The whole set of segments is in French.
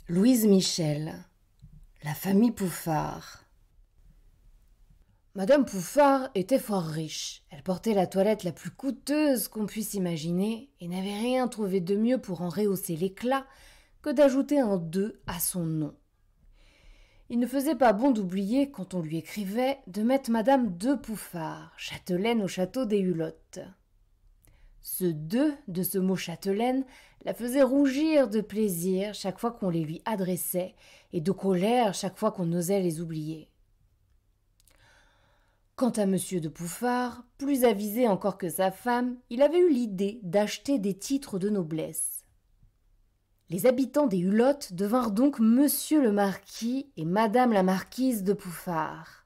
Louise Michel, la famille Pouffard. Madame Pouffard était fort riche. Elle portait la toilette la plus coûteuse qu'on puisse imaginer et n'avait rien trouvé de mieux pour en rehausser l'éclat que d'ajouter un 2 à son nom. Il ne faisait pas bon d'oublier, quand on lui écrivait, de mettre Madame de Pouffard, châtelaine au château des Hulottes. Ce 2 de ce mot châtelaine la faisait rougir de plaisir chaque fois qu'on les lui adressait et de colère chaque fois qu'on osait les oublier. Quant à Monsieur de Pouffard, plus avisé encore que sa femme, il avait eu l'idée d'acheter des titres de noblesse. Les habitants des Hulottes devinrent donc Monsieur le Marquis et Madame la Marquise de Pouffard.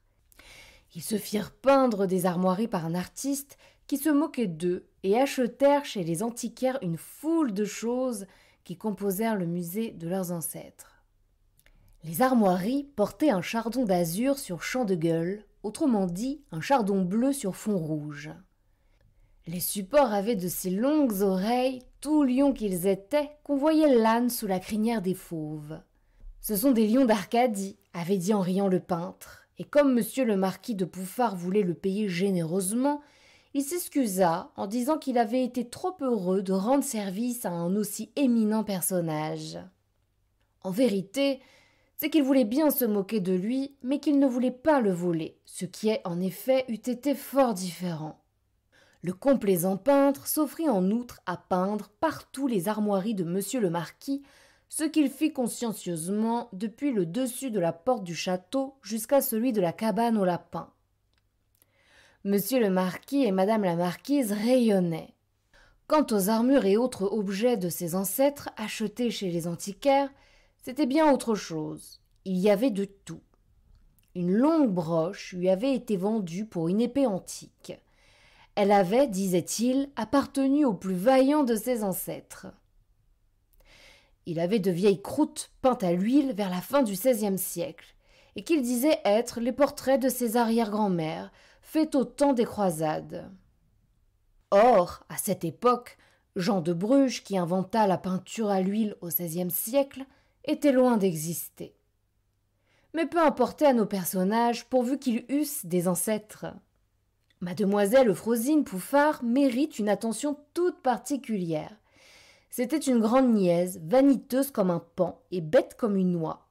Ils se firent peindre des armoiries par un artiste qui se moquait d'eux et achetèrent chez les antiquaires une foule de choses qui composèrent le musée de leurs ancêtres. Les armoiries portaient un chardon d'azur sur champ de gueule, autrement dit un chardon bleu sur fond rouge. Les supports avaient de si longues oreilles, tout lions qu'ils étaient, qu'on voyait l'âne sous la crinière des fauves. Ce sont des lions d'Arcadie, avait dit en riant le peintre, et comme monsieur le marquis de Pouffard voulait le payer généreusement, il s'excusa en disant qu'il avait été trop heureux de rendre service à un aussi éminent personnage. En vérité, c'est qu'il voulait bien se moquer de lui, mais qu'il ne voulait pas le voler, ce qui est en effet eût été fort différent. Le complaisant peintre s'offrit en outre à peindre partout les armoiries de monsieur le marquis, ce qu'il fit consciencieusement depuis le dessus de la porte du château jusqu'à celui de la cabane aux lapins. Monsieur le marquis et madame la marquise rayonnaient. Quant aux armures et autres objets de ses ancêtres achetés chez les antiquaires, c'était bien autre chose. Il y avait de tout. Une longue broche lui avait été vendue pour une épée antique. Elle avait, disait-il, appartenu au plus vaillant de ses ancêtres. Il avait de vieilles croûtes peintes à l'huile vers la fin du XVIe siècle, et qu'il disait être les portraits de ses arrière-grand-mères, faits au temps des croisades. Or, à cette époque, Jean de Bruges, qui inventa la peinture à l'huile au XVIe siècle, était loin d'exister. Mais peu importait à nos personnages pourvu qu'ils eussent des ancêtres. Mademoiselle Euphrosyne Pouffard mérite une attention toute particulière. C'était une grande niaise, vaniteuse comme un paon et bête comme une noix.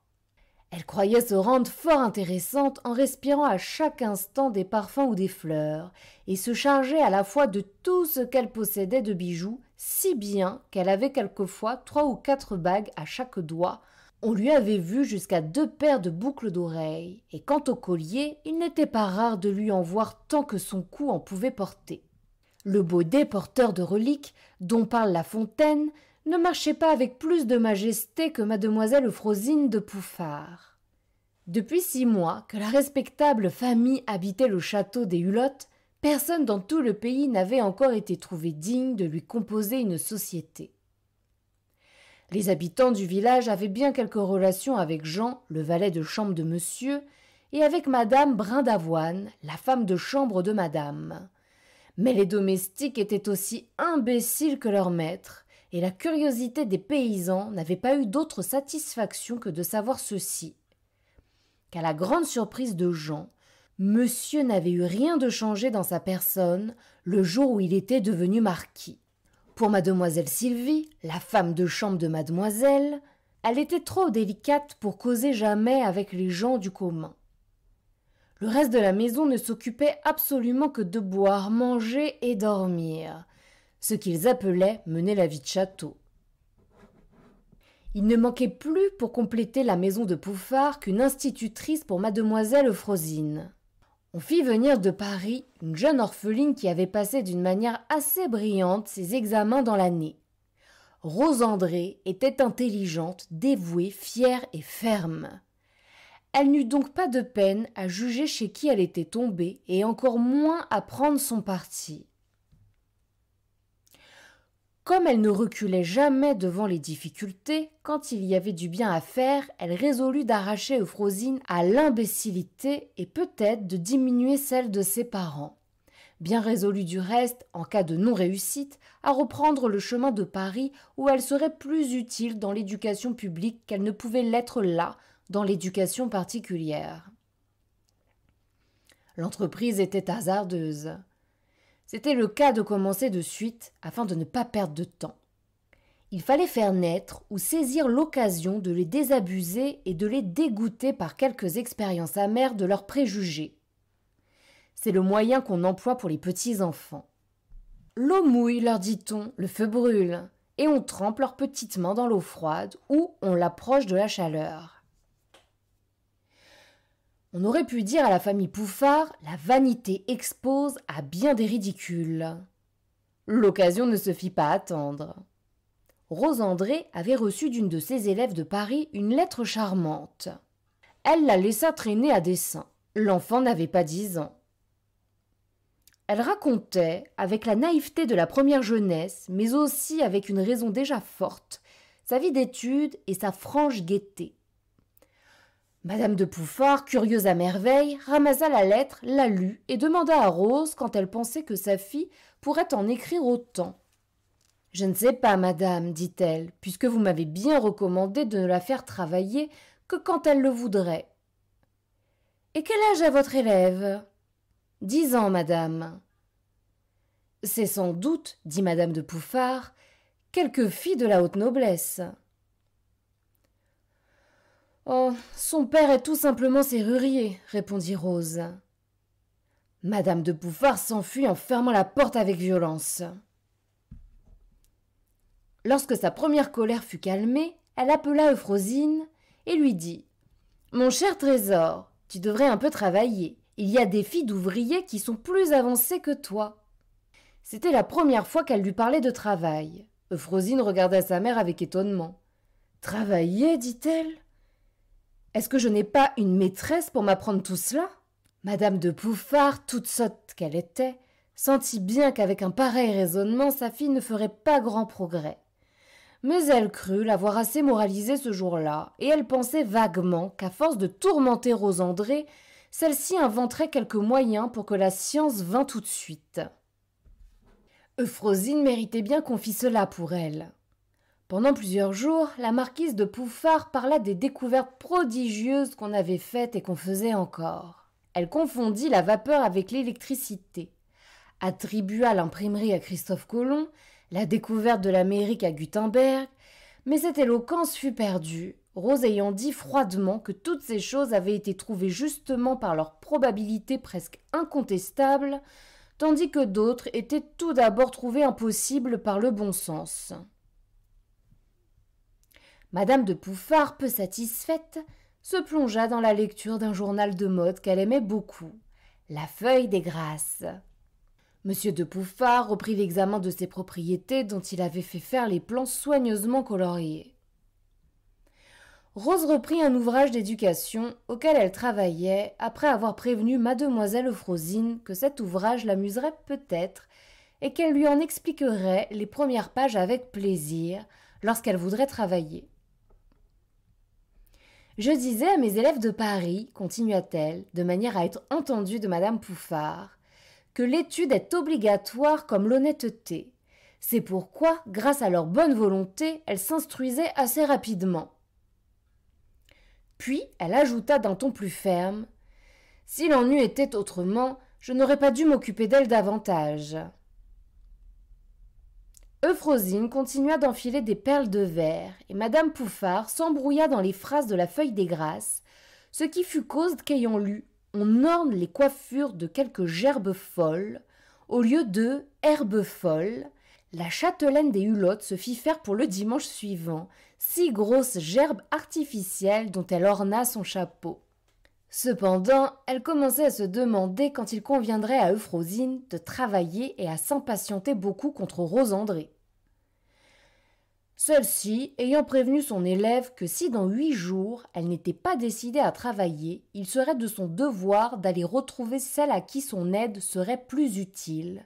Elle croyait se rendre fort intéressante en respirant à chaque instant des parfums ou des fleurs, et se chargeait à la fois de tout ce qu'elle possédait de bijoux, si bien qu'elle avait quelquefois 3 ou 4 bagues à chaque doigt. On lui avait vu jusqu'à 2 paires de boucles d'oreilles, et quant au collier, il n'était pas rare de lui en voir tant que son cou en pouvait porter. Le baudet porteur de reliques, dont parle La Fontaine, ne marchait pas avec plus de majesté que mademoiselle Euphrosyne de Pouffard. Depuis 6 mois que la respectable famille habitait le château des Hulottes, personne dans tout le pays n'avait encore été trouvé digne de lui composer une société. Les habitants du village avaient bien quelques relations avec Jean, le valet de chambre de monsieur, et avec madame Brindavoine, la femme de chambre de madame. Mais les domestiques étaient aussi imbéciles que leurs maîtres, et la curiosité des paysans n'avait pas eu d'autre satisfaction que de savoir ceci. Qu'à la grande surprise de Jean, monsieur n'avait eu rien de changé dans sa personne le jour où il était devenu marquis. Pour mademoiselle Sylvie, la femme de chambre de mademoiselle, elle était trop délicate pour causer jamais avec les gens du commun. Le reste de la maison ne s'occupait absolument que de boire, manger et dormir, ce qu'ils appelaient mener la vie de château. Il ne manquait plus pour compléter la maison de Pouffard qu'une institutrice pour mademoiselle Euphrosyne. On fit venir de Paris une jeune orpheline qui avait passé d'une manière assez brillante ses examens dans l'année. Rose André était intelligente, dévouée, fière et ferme. Elle n'eut donc pas de peine à juger chez qui elle était tombée et encore moins à prendre son parti. Comme elle ne reculait jamais devant les difficultés, quand il y avait du bien à faire, elle résolut d'arracher Euphrosyne à l'imbécilité et peut-être de diminuer celle de ses parents. bien résolue du reste, en cas de non-réussite, à reprendre le chemin de Paris où elle serait plus utile dans l'éducation publique qu'elle ne pouvait l'être là, dans l'éducation particulière. L'entreprise était hasardeuse. C'était le cas de commencer de suite afin de ne pas perdre de temps. Il fallait faire naître ou saisir l'occasion de les désabuser et de les dégoûter par quelques expériences amères de leurs préjugés. C'est le moyen qu'on emploie pour les petits enfants. L'eau mouille, leur dit-on, le feu brûle, et on trempe leurs petites mains dans l'eau froide ou on l'approche de la chaleur. On aurait pu dire à la famille Pouffard, la vanité expose à bien des ridicules. L'occasion ne se fit pas attendre. Rose André avait reçu d'une de ses élèves de Paris une lettre charmante. Elle la laissa traîner à dessein. L'enfant n'avait pas 10 ans. Elle racontait, avec la naïveté de la première jeunesse, mais aussi avec une raison déjà forte, sa vie d'études et sa franche gaieté. Madame de Pouffard, curieuse à merveille, ramassa la lettre, la lut et demanda à Rose quand elle pensait que sa fille pourrait en écrire autant. « Je ne sais pas, madame, dit-elle, puisque vous m'avez bien recommandé de ne la faire travailler que quand elle le voudrait. »« Et quel âge a votre élève ?»« 10 ans, madame. »« C'est sans doute, dit madame de Pouffard, quelque fille de la haute noblesse. »« Oh, son père est tout simplement serrurier, répondit Rose. Madame de Pouffard s'enfuit en fermant la porte avec violence. Lorsque sa première colère fut calmée, elle appela Euphrosyne et lui dit « Mon cher trésor, tu devrais un peu travailler. Il y a des filles d'ouvriers qui sont plus avancées que toi. » C'était la première fois qu'elle lui parlait de travail. Euphrosyne regarda sa mère avec étonnement. « Travailler, dit-elle ? Est-ce que je n'ai pas une maîtresse pour m'apprendre tout cela ?» Madame de Pouffard, toute sotte qu'elle était, sentit bien qu'avec un pareil raisonnement, sa fille ne ferait pas grand progrès. Mais elle crut l'avoir assez moralisée ce jour-là, et elle pensait vaguement qu'à force de tourmenter Rose André, celle-ci inventerait quelques moyens pour que la science vînt tout de suite. Euphrosyne méritait bien qu'on fît cela pour elle. Pendant plusieurs jours, la marquise de Pouffard parla des découvertes prodigieuses qu'on avait faites et qu'on faisait encore. Elle confondit la vapeur avec l'électricité, attribua l'imprimerie à Christophe Colomb, la découverte de l'Amérique à Gutenberg, mais cette éloquence fut perdue, Rose ayant dit froidement que toutes ces choses avaient été trouvées justement par leur probabilité presque incontestable, tandis que d'autres étaient tout d'abord trouvées impossibles par le bon sens. Madame de Pouffard, peu satisfaite, se plongea dans la lecture d'un journal de mode qu'elle aimait beaucoup, La Feuille des Grâces. Monsieur de Pouffard reprit l'examen de ses propriétés dont il avait fait faire les plans soigneusement coloriés. Rose reprit un ouvrage d'éducation auquel elle travaillait après avoir prévenu mademoiselle Euphrosyne que cet ouvrage l'amuserait peut-être et qu'elle lui en expliquerait les premières pages avec plaisir lorsqu'elle voudrait travailler. « Je disais à mes élèves de Paris, continua-t-elle, de manière à être entendue de madame Pouffard, que l'étude est obligatoire comme l'honnêteté. C'est pourquoi, grâce à leur bonne volonté, elles s'instruisaient assez rapidement. » Puis elle ajouta d'un ton plus ferme « S'il en eût été autrement, je n'aurais pas dû m'occuper d'elle davantage. » Euphrosyne continua d'enfiler des perles de verre, et madame Pouffard s'embrouilla dans les phrases de la Feuille des Grâces, ce qui fut cause qu'ayant lu « On orne les coiffures de quelques gerbes folles » au lieu de « herbes folles », la châtelaine des Hulottes se fit faire pour le dimanche suivant 6 grosses gerbes artificielles dont elle orna son chapeau. Cependant, elle commençait à se demander quand il conviendrait à Euphrosyne de travailler et à s'impatienter beaucoup contre Rose André. Celle-ci, ayant prévenu son élève que si dans 8 jours elle n'était pas décidée à travailler, il serait de son devoir d'aller retrouver celle à qui son aide serait plus utile,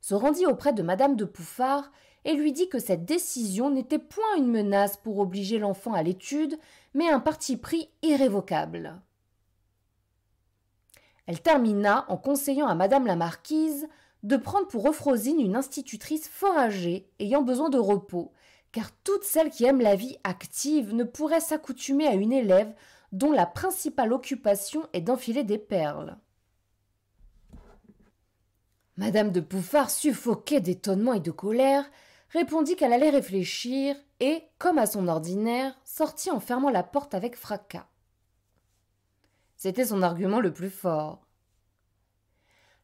se rendit auprès de madame de Pouffard et lui dit que cette décision n'était point une menace pour obliger l'enfant à l'étude, mais un parti pris irrévocable. Elle termina en conseillant à madame la marquise de prendre pour Euphrosyne une institutrice fort âgée, ayant besoin de repos, car toutes celles qui aiment la vie active ne pourraient s'accoutumer à une élève dont la principale occupation est d'enfiler des perles. Madame de Pouffart, suffoquée d'étonnement et de colère, répondit qu'elle allait réfléchir et, comme à son ordinaire, sortit en fermant la porte avec fracas. C'était son argument le plus fort.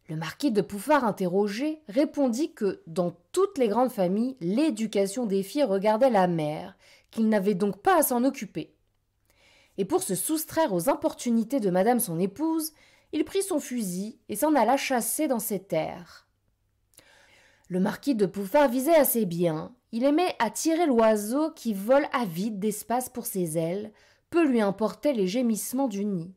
Le marquis de Pouffart, interrogé, répondit que, dans toutes les grandes familles, l'éducation des filles regardait la mère, qu'il n'avait donc pas à s'en occuper. Et pour se soustraire aux importunités de madame son épouse, il prit son fusil et s'en alla chasser dans ses terres. Le marquis de Pouffart visait assez bien. Il aimait à tirer l'oiseau qui vole avide d'espace pour ses ailes, peu lui importaient les gémissements du nid.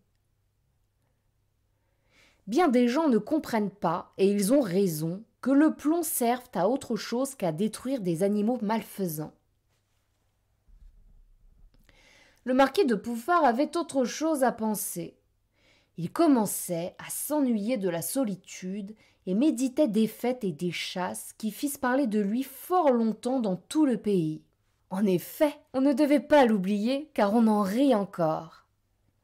Bien des gens ne comprennent pas, et ils ont raison, que le plomb serve à autre chose qu'à détruire des animaux malfaisants. Le marquis de Pouffart avait autre chose à penser. Il commençait à s'ennuyer de la solitude et méditait des fêtes et des chasses qui fissent parler de lui fort longtemps dans tout le pays. En effet, on ne devait pas l'oublier, car on en rit encore.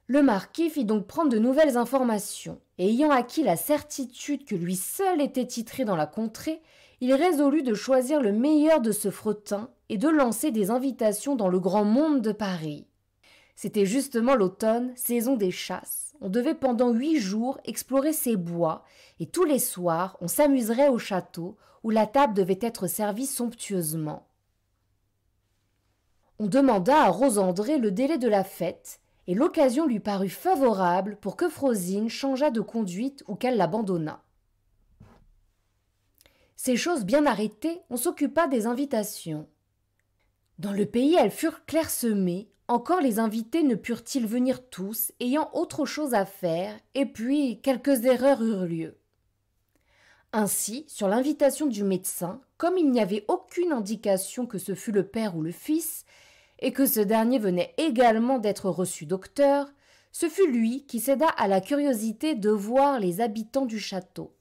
Le marquis fit donc prendre de nouvelles informations, et ayant acquis la certitude que lui seul était titré dans la contrée, il résolut de choisir le meilleur de ce fretin et de lancer des invitations dans le grand monde de Paris. C'était justement l'automne, saison des chasses. On devait pendant 8 jours explorer ces bois, et tous les soirs on s'amuserait au château, où la table devait être servie somptueusement. On demanda à Rose Andrée le délai de la fête, et l'occasion lui parut favorable pour qu'Euphrosyne changeât de conduite ou qu'elle l'abandonnât. Ces choses bien arrêtées, on s'occupa des invitations. Dans le pays, elles furent clairsemées, encore les invités ne purent-ils venir tous, ayant autre chose à faire, et puis quelques erreurs eurent lieu. Ainsi, sur l'invitation du médecin, comme il n'y avait aucune indication que ce fût le père ou le fils, et que ce dernier venait également d'être reçu docteur, ce fut lui qui céda à la curiosité de voir les habitants du château.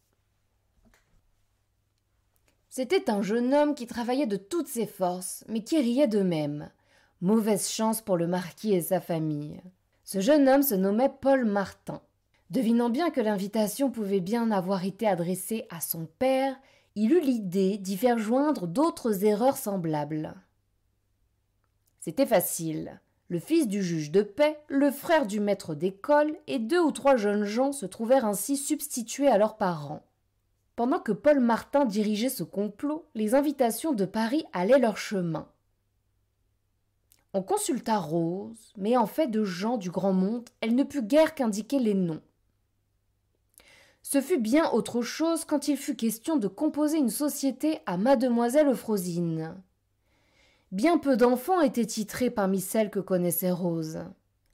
C'était un jeune homme qui travaillait de toutes ses forces, mais qui riait de même. Mauvaise chance pour le marquis et sa famille. Ce jeune homme se nommait Paul Martin. Devinant bien que l'invitation pouvait bien avoir été adressée à son père, il eut l'idée d'y faire joindre d'autres erreurs semblables. C'était facile. Le fils du juge de paix, le frère du maître d'école et 2 ou 3 jeunes gens se trouvèrent ainsi substitués à leurs parents. Pendant que Paul Martin dirigeait ce complot, les invitations de Paris allaient leur chemin. On consulta Rose, mais en fait de gens du grand monde, elle ne put guère qu'indiquer les noms. Ce fut bien autre chose quand il fut question de composer une société à mademoiselle Euphrosyne. Bien peu d'enfants étaient titrés parmi celles que connaissait Rose.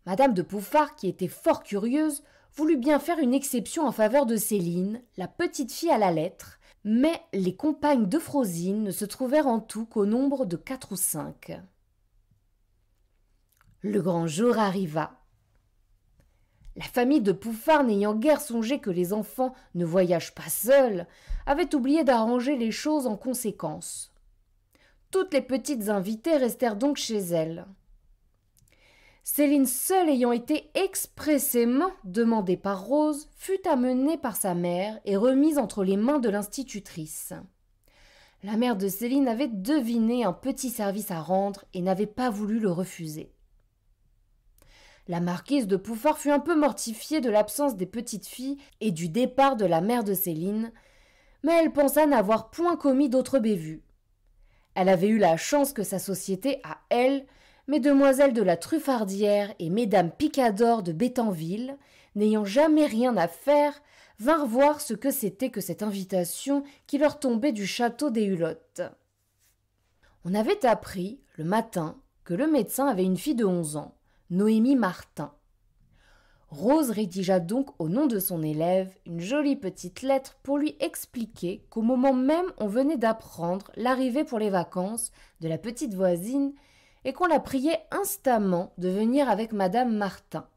Madame de Pouffart, qui était fort curieuse, voulut bien faire une exception en faveur de Céline, la petite fille à la lettre, mais les compagnes d'Euphrosyne ne se trouvèrent en tout qu'au nombre de 4 ou 5. Le grand jour arriva. La famille de Pouffart, n'ayant guère songé que les enfants ne voyagent pas seuls, avait oublié d'arranger les choses en conséquence. Toutes les petites invitées restèrent donc chez elles. Céline seule ayant été expressément demandée par Rose, fut amenée par sa mère et remise entre les mains de l'institutrice. La mère de Céline avait deviné un petit service à rendre et n'avait pas voulu le refuser. La marquise de Pouffart fut un peu mortifiée de l'absence des petites filles et du départ de la mère de Céline, mais elle pensa n'avoir point commis d'autre bévue. Elle avait eu la chance que sa société, à elle, mesdemoiselles de la Truffardière et mesdames Picador de Bétanville, n'ayant jamais rien à faire, vinrent voir ce que c'était que cette invitation qui leur tombait du château des Hulottes. On avait appris, le matin, que le médecin avait une fille de 11 ans, Noémie Martin. Rose rédigea donc au nom de son élève une jolie petite lettre pour lui expliquer qu'au moment même on venait d'apprendre l'arrivée pour les vacances de la petite voisine et qu'on la priait instamment de venir avec madame Martin.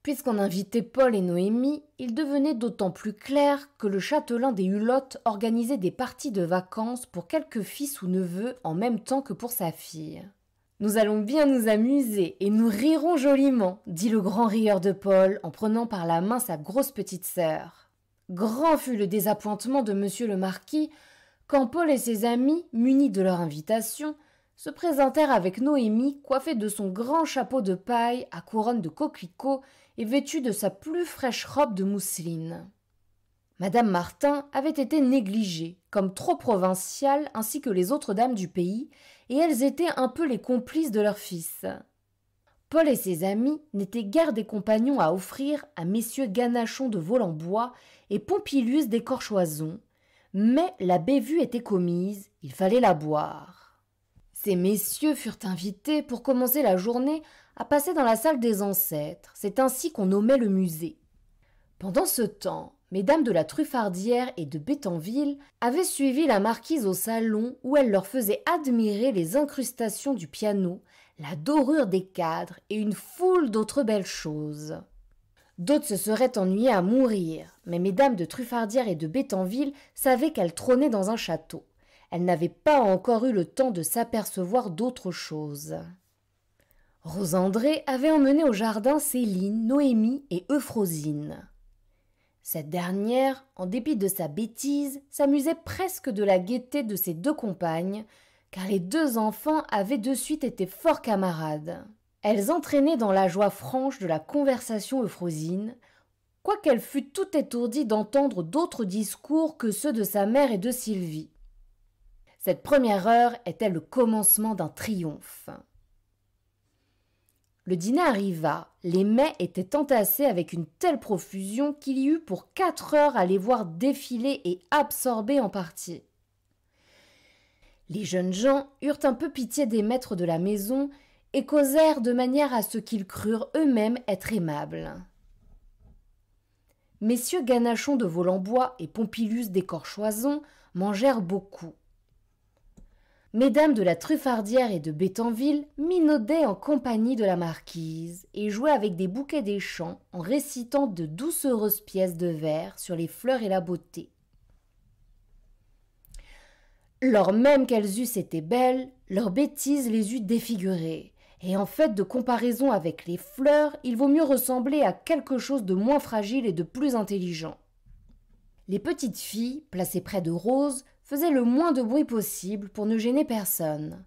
Puisqu'on invitait Paul et Noémie, il devenait d'autant plus clair que le châtelain des Hulottes organisait des parties de vacances pour quelques fils ou neveux en même temps que pour sa fille. « Nous allons bien nous amuser et nous rirons joliment », dit le grand rieur de Paul en prenant par la main sa grosse petite sœur. Grand fut le désappointement de monsieur le marquis quand Paul et ses amis, munis de leur invitation, se présentèrent avec Noémie coiffée de son grand chapeau de paille à couronne de coquelicots et vêtue de sa plus fraîche robe de mousseline. Madame Martin avait été négligée, comme trop provinciale ainsi que les autres dames du pays, et elles étaient un peu les complices de leur fils. Paul et ses amis n'étaient guère des compagnons à offrir à messieurs Ganachon de Volambois et Pompilius d'Écorchoison, mais la bévue était commise, il fallait la boire. Ces messieurs furent invités pour commencer la journée à passer dans la salle des ancêtres, c'est ainsi qu'on nommait le musée. Pendant ce temps, mesdames de la Truffardière et de Bétanville avaient suivi la marquise au salon où elle leur faisait admirer les incrustations du piano, la dorure des cadres et une foule d'autres belles choses. D'autres se seraient ennuyées à mourir, mais mesdames de Truffardière et de Bétanville savaient qu'elles trônaient dans un château. Elles n'avaient pas encore eu le temps de s'apercevoir d'autre chose. Rose André avait emmené au jardin Céline, Noémie et Euphrosine. Cette dernière, en dépit de sa bêtise, s'amusait presque de la gaieté de ses deux compagnes, car les deux enfants avaient de suite été fort camarades. Elles entraînaient dans la joie franche de la conversation Euphrosine, quoiqu'elle fût tout étourdie d'entendre d'autres discours que ceux de sa mère et de Sylvie. Cette première heure était le commencement d'un triomphe. Le dîner arriva, les mets étaient entassés avec une telle profusion qu'il y eut pour 4 heures à les voir défiler et absorber en partie. Les jeunes gens eurent un peu pitié des maîtres de la maison et causèrent de manière à ce qu'ils crurent eux-mêmes être aimables. Messieurs Ganachon de Volambois et Pompilius d'Écorchoison mangèrent beaucoup. Mesdames de la Truffardière et de Bétanville minaudaient en compagnie de la marquise et jouaient avec des bouquets des champs en récitant de doucereuses pièces de vers sur les fleurs et la beauté. Lors même qu'elles eussent été belles, leur bêtise les eût défigurées, et en fait de comparaison avec les fleurs, il vaut mieux ressembler à quelque chose de moins fragile et de plus intelligent. Les petites filles, placées près de Rose, faisaient le moins de bruit possible pour ne gêner personne.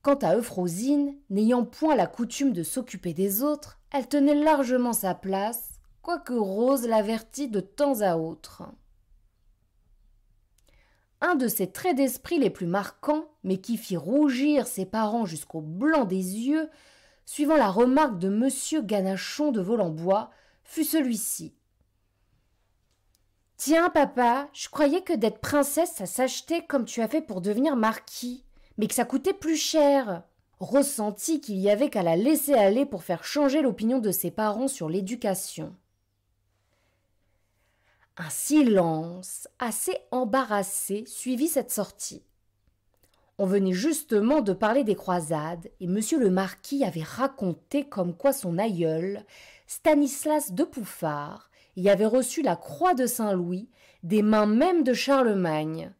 Quant à Euphrosine, n'ayant point la coutume de s'occuper des autres, elle tenait largement sa place, quoique Rose l'avertît de temps à autre. Un de ses traits d'esprit les plus marquants, mais qui fit rougir ses parents jusqu'au blanc des yeux, suivant la remarque de monsieur Ganachon de Volambois, fut celui-ci. « Tiens, papa, je croyais que d'être princesse, ça s'achetait comme tu as fait pour devenir marquis, mais que ça coûtait plus cher. » Ressentit qu'il y avait qu'à la laisser aller pour faire changer l'opinion de ses parents sur l'éducation. Un silence assez embarrassé suivit cette sortie. On venait justement de parler des croisades et monsieur le marquis avait raconté comme quoi son aïeul, Stanislas de Pouffard, y avait reçu la croix de Saint-Louis des mains même de Charlemagne,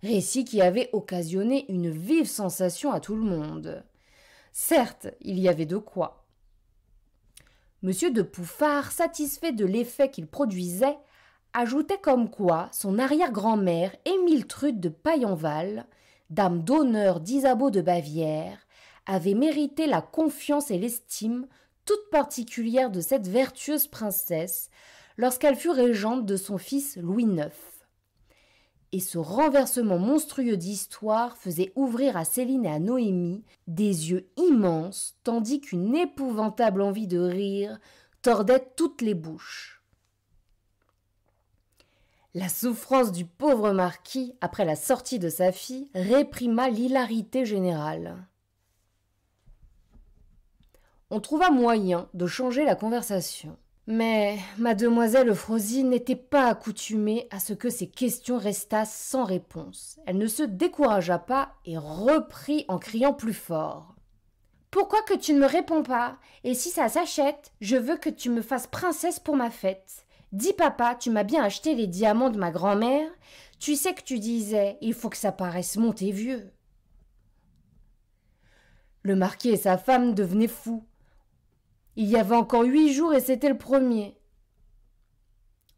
récit qui avait occasionné une vive sensation à tout le monde. Certes, il y avait de quoi. Monsieur de Pouffard, satisfait de l'effet qu'il produisait, ajoutait comme quoi son arrière-grand-mère Émiltrude de Paillenval, dame d'honneur d'Isabeau de Bavière, avait mérité la confiance et l'estime toute particulière de cette vertueuse princesse lorsqu'elle fut régente de son fils Louis IX. Et ce renversement monstrueux d'histoire faisait ouvrir à Céline et à Noémie des yeux immenses, tandis qu'une épouvantable envie de rire tordait toutes les bouches. La souffrance du pauvre marquis, après la sortie de sa fille, réprima l'hilarité générale. On trouva moyen de changer la conversation. Mais mademoiselle Euphrosine n'était pas accoutumée à ce que ces questions restassent sans réponse. Elle ne se découragea pas et reprit en criant plus fort. Pourquoi que tu ne me réponds pas? Et si ça s'achète, je veux que tu me fasses princesse pour ma fête. Dis papa, tu m'as bien acheté les diamants de ma grand-mère. Tu sais que tu disais, il faut que ça paraisse monté vieux. Le marquis et sa femme devenaient fous. Il y avait encore 8 jours et c'était le premier.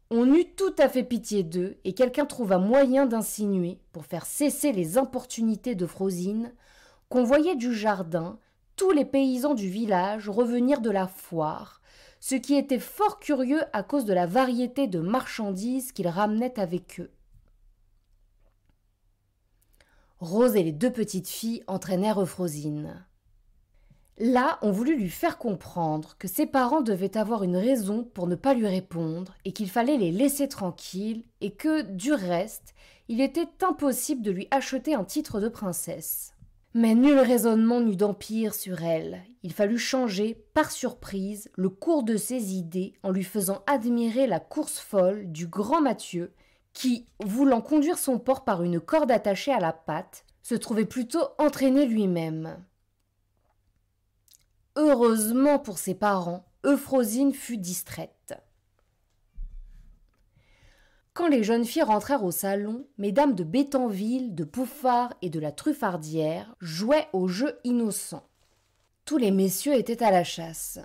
On eut tout à fait pitié d'eux et quelqu'un trouva moyen d'insinuer, pour faire cesser les importunités de Frosine, qu'on voyait du jardin tous les paysans du village revenir de la foire, ce qui était fort curieux à cause de la variété de marchandises qu'ils ramenaient avec eux. Rose et les 2 petites filles entraînèrent Euphrosyne. Là, on voulut lui faire comprendre que ses parents devaient avoir une raison pour ne pas lui répondre et qu'il fallait les laisser tranquilles et que, du reste, il était impossible de lui acheter un titre de princesse. Mais nul raisonnement n'eut d'empire sur elle. Il fallut changer, par surprise, le cours de ses idées en lui faisant admirer la course folle du grand Mathieu qui, voulant conduire son porc par une corde attachée à la patte, se trouvait plutôt entraîné lui-même. Heureusement pour ses parents, Euphrosyne fut distraite. Quand les jeunes filles rentrèrent au salon, mesdames de Bétanville, de Pouffard et de la Truffardière jouaient aux jeux innocents. Tous les messieurs étaient à la chasse.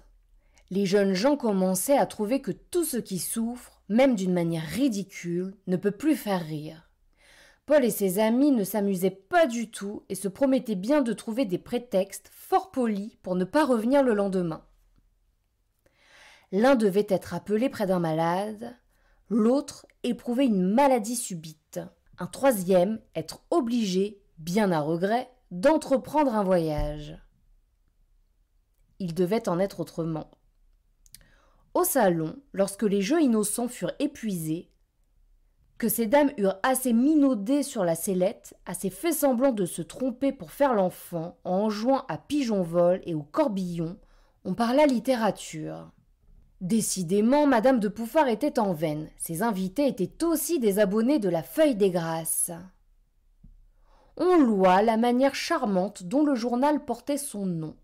Les jeunes gens commençaient à trouver que tout ce qui souffre, même d'une manière ridicule, ne peut plus faire rire. Paul et ses amis ne s'amusaient pas du tout et se promettaient bien de trouver des prétextes fort polis pour ne pas revenir le lendemain. L'un devait être appelé près d'un malade, l'autre éprouver une maladie subite, un troisième être obligé, bien à regret, d'entreprendre un voyage. Il devait en être autrement. Au salon, lorsque les jeux innocents furent épuisés, que ces dames eurent assez minaudé sur la sellette, assez fait semblant de se tromper pour faire l'enfant, en jouant à pigeon-vol et au corbillon, on parla littérature. Décidément, Madame de Pouffard était en veine. Ses invités étaient aussi des abonnés de la Feuille des Grâces. On loua la manière charmante dont le journal portait son nom.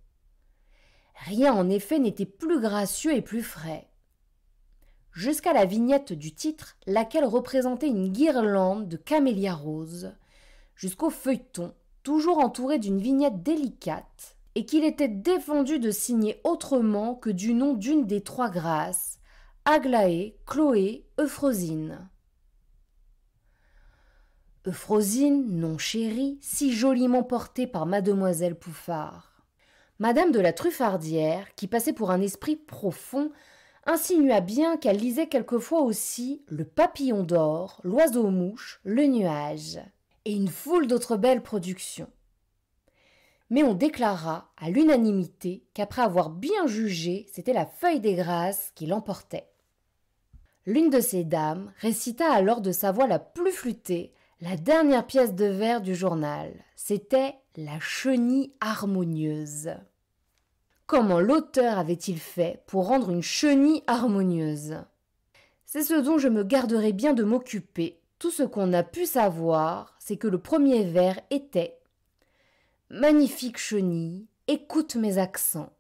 Rien en effet n'était plus gracieux et plus frais. Jusqu'à la vignette du titre, laquelle représentait une guirlande de camélias roses, jusqu'au feuilleton, toujours entouré d'une vignette délicate, et qu'il était défendu de signer autrement que du nom d'une des 3 grâces, Aglaé, Chloé, Euphrosyne. Euphrosyne, nom chéri, si joliment porté par mademoiselle Pouffard. Madame de la Truffardière, qui passait pour un esprit profond, insinua bien qu'elle lisait quelquefois aussi Le Papillon d'or, L'Oiseau-mouche, Le Nuage, et une foule d'autres belles productions. Mais on déclara à l'unanimité qu'après avoir bien jugé, c'était la Feuille des Grâces qui l'emportait. L'une de ces dames récita alors de sa voix la plus flûtée la dernière pièce de vers du journal. C'était La Chenille harmonieuse. Comment l'auteur avait-il fait pour rendre une chenille harmonieuse? C'est ce dont je me garderai bien de m'occuper. Tout ce qu'on a pu savoir, c'est que le premier vers était « Magnifique chenille, écoute mes accents ».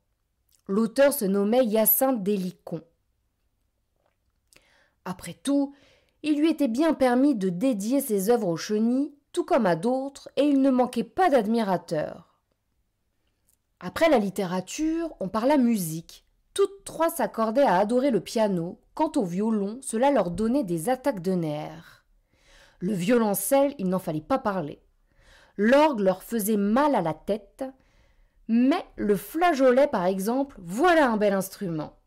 L'auteur se nommait Hyacinthe Délicon. Après tout, il lui était bien permis de dédier ses œuvres aux chenilles, tout comme à d'autres, et il ne manquait pas d'admirateurs. Après la littérature, on parla musique. Toutes 3 s'accordaient à adorer le piano. Quant au violon, cela leur donnait des attaques de nerfs. Le violoncelle, il n'en fallait pas parler. L'orgue leur faisait mal à la tête. Mais le flageolet, par exemple, voilà un bel instrument.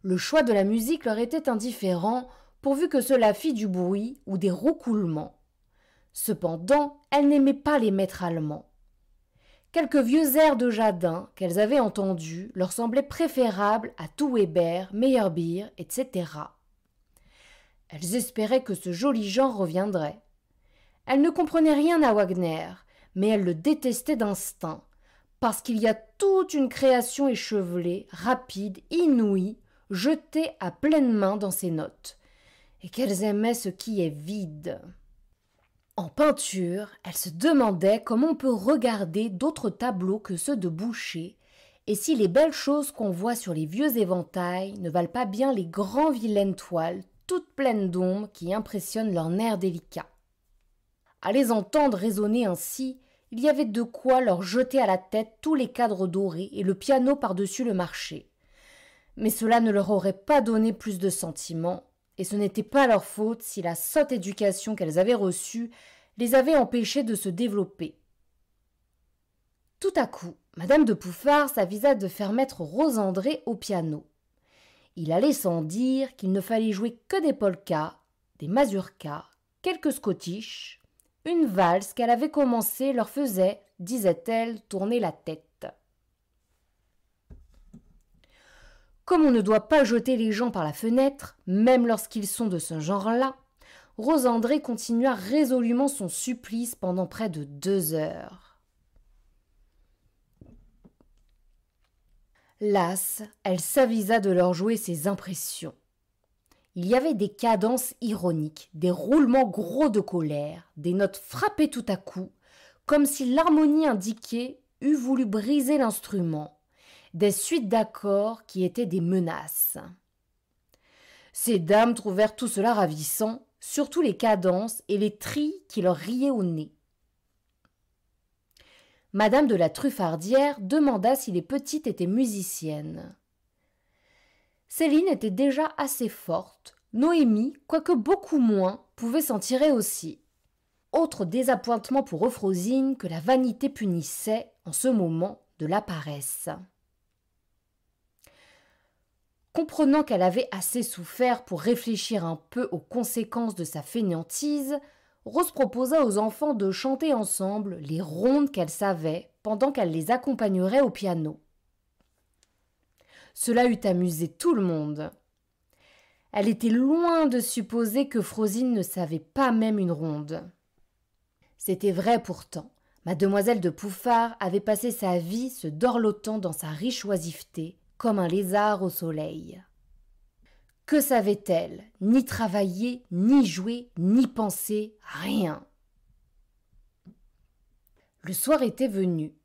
Le choix de la musique leur était indifférent, pourvu que cela fît du bruit ou des roucoulements. Cependant, elles n'aimaient pas les maîtres allemands. Quelques vieux airs de Jadin qu'elles avaient entendus leur semblaient préférables à tout Weber, Meyerbeer, etc. Elles espéraient que ce joli genre reviendrait. Elles ne comprenaient rien à Wagner, mais elles le détestaient d'instinct, parce qu'il y a toute une création échevelée, rapide, inouïe, jetée à pleine main dans ses notes, et qu'elles aimaient ce qui est vide. En peinture, elle se demandait comment on peut regarder d'autres tableaux que ceux de Boucher Et si les belles choses qu'on voit sur les vieux éventails ne valent pas bien les grands vilaines toiles, toutes pleines d'ombre qui impressionnent leur nerf délicat. À les entendre raisonner ainsi, il y avait de quoi leur jeter à la tête tous les cadres dorés et le piano par-dessus le marché. Mais cela ne leur aurait pas donné plus de sentiments, et ce n'était pas leur faute si la sotte éducation qu'elles avaient reçue les avait empêchées de se développer. Tout à coup, Madame de Pouffard s'avisa de faire mettre Rose André au piano. Il allait sans dire qu'il ne fallait jouer que des polkas, des mazurkas, quelques scottish. Une valse qu'elle avait commencée leur faisait, disait-elle, tourner la tête. Comme on ne doit pas jeter les gens par la fenêtre, même lorsqu'ils sont de ce genre-là, Rose André continua résolument son supplice pendant près de 2 heures. Lasse, elle s'avisa de leur jouer ses impressions. Il y avait des cadences ironiques, des roulements gros de colère, des notes frappées tout à coup, comme si l'harmonie indiquée eût voulu briser l'instrument, des suites d'accords qui étaient des menaces. Ces dames trouvèrent tout cela ravissant, surtout les cadences et les trilles qui leur riaient au nez. Madame de la Truffardière demanda si les petites étaient musiciennes. Céline était déjà assez forte. Noémie, quoique beaucoup moins, pouvait s'en tirer aussi. Autre désappointement pour Euphrosyne que la vanité punissait, en ce moment, de la paresse. Comprenant qu'elle avait assez souffert pour réfléchir un peu aux conséquences de sa fainéantise, Rose proposa aux enfants de chanter ensemble les rondes qu'elle savait pendant qu'elle les accompagnerait au piano. Cela eût amusé tout le monde. Elle était loin de supposer que Frosine ne savait pas même une ronde. C'était vrai pourtant. Mademoiselle de Pouffard avait passé sa vie se dorlotant dans sa riche oisiveté, comme un lézard au soleil. Que savait-elle? Ni travailler, ni jouer, ni penser, rien. Le soir était venu.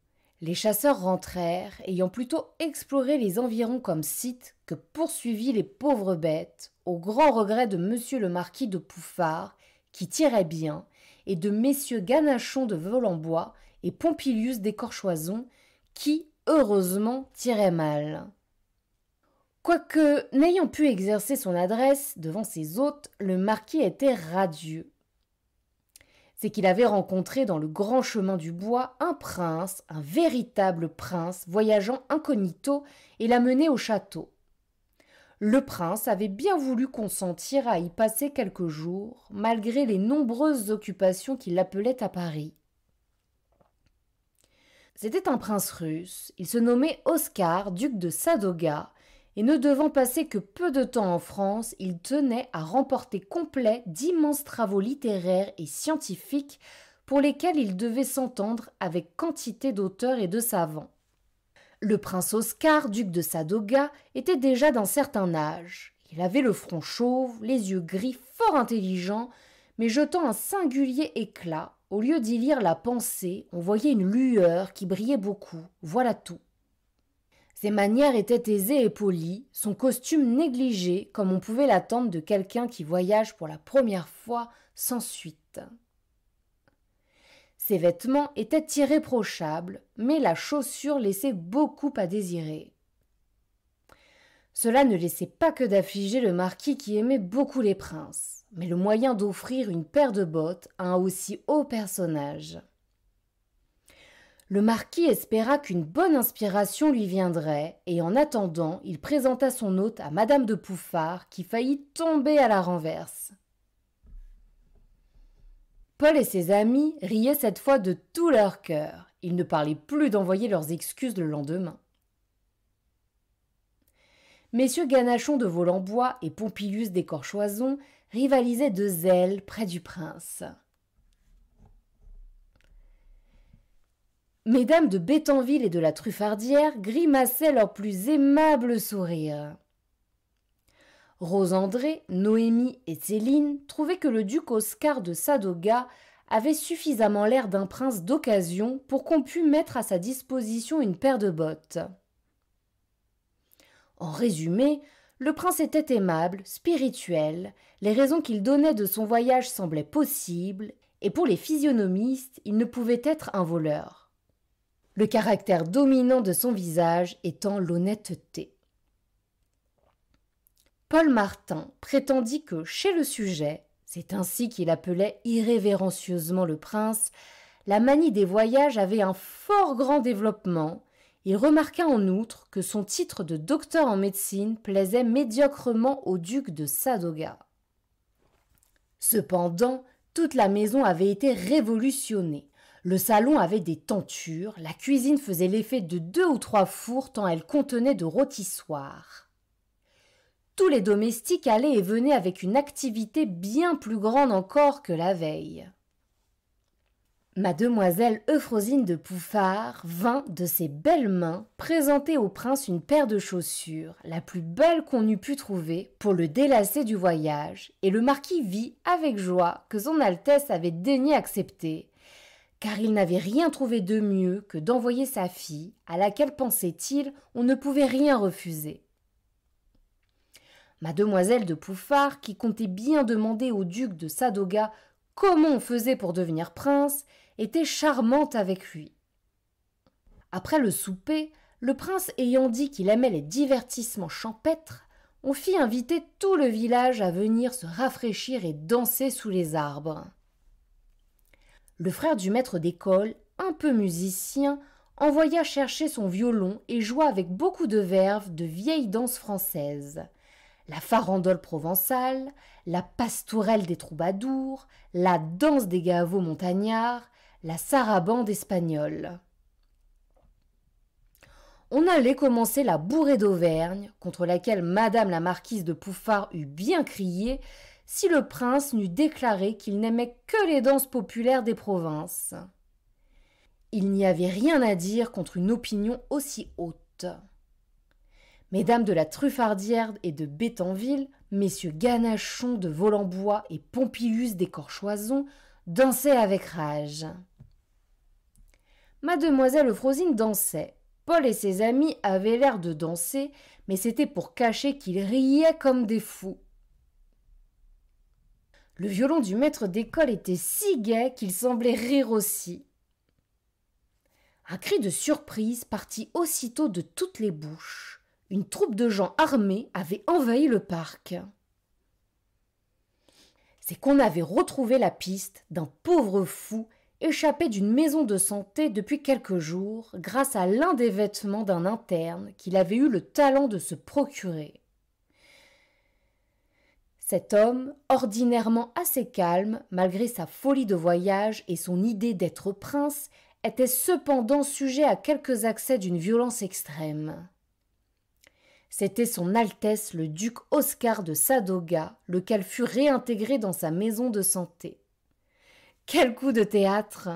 Les chasseurs rentrèrent, ayant plutôt exploré les environs comme site que poursuivi les pauvres bêtes, au grand regret de monsieur le marquis de Pouffard, qui tirait bien, et de messieurs Ganachon de Volambois et Pompilius d'Écorchoison, qui, heureusement, tiraient mal. Quoique, n'ayant pu exercer son adresse devant ses hôtes, le marquis était radieux. C'est qu'il avait rencontré dans le grand chemin du bois un prince, un véritable prince, voyageant incognito et l'a mené au château. Le prince avait bien voulu consentir à y passer quelques jours, malgré les nombreuses occupations qui l'appelaient à Paris. C'était un prince russe, il se nommait Oscar, duc de Sadoga, et ne devant passer que peu de temps en France, il tenait à remporter complet d'immenses travaux littéraires et scientifiques pour lesquels il devait s'entendre avec quantité d'auteurs et de savants. Le prince Oscar, duc de Sadoga, était déjà d'un certain âge. Il avait le front chauve, les yeux gris, fort intelligents, mais jetant un singulier éclat. Au lieu d'y lire la pensée, on voyait une lueur qui brillait beaucoup. Voilà tout. Ses manières étaient aisées et polies, son costume négligé, comme on pouvait l'attendre de quelqu'un qui voyage pour la première fois sans suite. Ses vêtements étaient irréprochables, mais la chaussure laissait beaucoup à désirer. Cela ne laissait pas que d'affliger le marquis qui aimait beaucoup les princes, mais le moyen d'offrir une paire de bottes à un aussi haut personnage. Le marquis espéra qu'une bonne inspiration lui viendrait, et en attendant, il présenta son hôte à Madame de Pouffard, qui faillit tomber à la renverse. Paul et ses amis riaient cette fois de tout leur cœur. Ils ne parlaient plus d'envoyer leurs excuses le lendemain. Messieurs Ganachon de Volambois et Pompilius d'Écorchoison rivalisaient de zèle près du prince. Mesdames de Bétanville et de la Truffardière grimaçaient leurs plus aimables sourires. Rose André, Noémie et Céline trouvaient que le duc Oscar de Sadoga avait suffisamment l'air d'un prince d'occasion pour qu'on pût mettre à sa disposition une paire de bottes. En résumé, le prince était aimable, spirituel, les raisons qu'il donnait de son voyage semblaient possibles, et pour les physionomistes, il ne pouvait être un voleur. Le caractère dominant de son visage étant l'honnêteté. Paul Martin prétendit que, chez le sujet, c'est ainsi qu'il appelait irrévérencieusement le prince, la manie des voyages avait un fort grand développement. Il remarqua en outre que son titre de docteur en médecine plaisait médiocrement au duc de Sadoga. Cependant, toute la maison avait été révolutionnée. Le salon avait des tentures, la cuisine faisait l'effet de 2 ou 3 fours tant elle contenait de rôtissoirs. Tous les domestiques allaient et venaient avec une activité bien plus grande encore que la veille. Mademoiselle Euphrosyne de Pouffart vint de ses belles mains présenter au prince une paire de chaussures, la plus belle qu'on eût pu trouver, pour le délasser du voyage, et le marquis vit avec joie que son Altesse avait daigné accepter, car il n'avait rien trouvé de mieux que d'envoyer sa fille, à laquelle, pensait-il, on ne pouvait rien refuser. Mademoiselle de Pouffart, qui comptait bien demander au duc de Sadoga comment on faisait pour devenir prince, était charmante avec lui. Après le souper, le prince ayant dit qu'il aimait les divertissements champêtres, on fit inviter tout le village à venir se rafraîchir et danser sous les arbres. Le frère du maître d'école, un peu musicien, envoya chercher son violon et joua avec beaucoup de verve de vieilles danses françaises. La farandole provençale, la pastourelle des troubadours, la danse des gavots montagnards, la sarabande espagnole. On allait commencer la bourrée d'Auvergne, contre laquelle madame la marquise de Pouffart eût bien crié, si le prince n'eût déclaré qu'il n'aimait que les danses populaires des provinces. Il n'y avait rien à dire contre une opinion aussi haute. Mesdames de la Truffardière et de Bétanville, messieurs Ganachon de Volambois et Pompilus d'Écorchoison dansaient avec rage. Mademoiselle Euphrosyne dansait. Paul et ses amis avaient l'air de danser, mais c'était pour cacher qu'ils riaient comme des fous. Le violon du maître d'école était si gai qu'il semblait rire aussi. Un cri de surprise partit aussitôt de toutes les bouches. Une troupe de gens armés avait envahi le parc. C'est qu'on avait retrouvé la piste d'un pauvre fou échappé d'une maison de santé depuis quelques jours grâce à l'un des vêtements d'un interne qu'il avait eu le talent de se procurer. Cet homme, ordinairement assez calme, malgré sa folie de voyage et son idée d'être prince, était cependant sujet à quelques accès d'une violence extrême. C'était son Altesse le duc Oscar de Sadoga, lequel fut réintégré dans sa maison de santé. Quel coup de théâtre!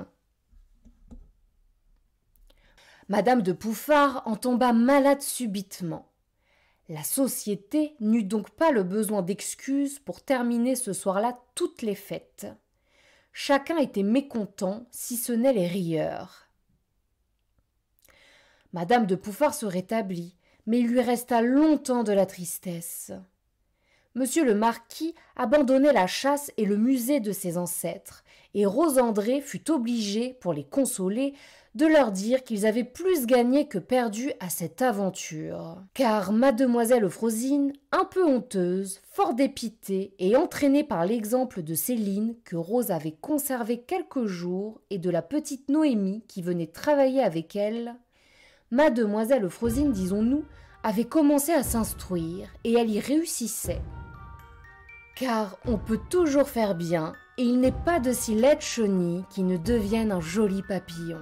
Madame de Pouffart en tomba malade subitement. La société n'eut donc pas le besoin d'excuses pour terminer ce soir-là toutes les fêtes. Chacun était mécontent, si ce n'est les rieurs. Madame de Pouffart se rétablit, mais il lui resta longtemps de la tristesse. Monsieur le marquis abandonnait la chasse et le musée de ses ancêtres, et Rose André fut obligée, pour les consoler, de leur dire qu'ils avaient plus gagné que perdu à cette aventure. Car mademoiselle Euphrosyne, un peu honteuse, fort dépitée et entraînée par l'exemple de Céline que Rose avait conservé quelques jours et de la petite Noémie qui venait travailler avec elle, mademoiselle Euphrosyne, disons-nous, avait commencé à s'instruire et elle y réussissait. Car on peut toujours faire bien et il n'est pas de si laide chenille qui ne devienne un joli papillon.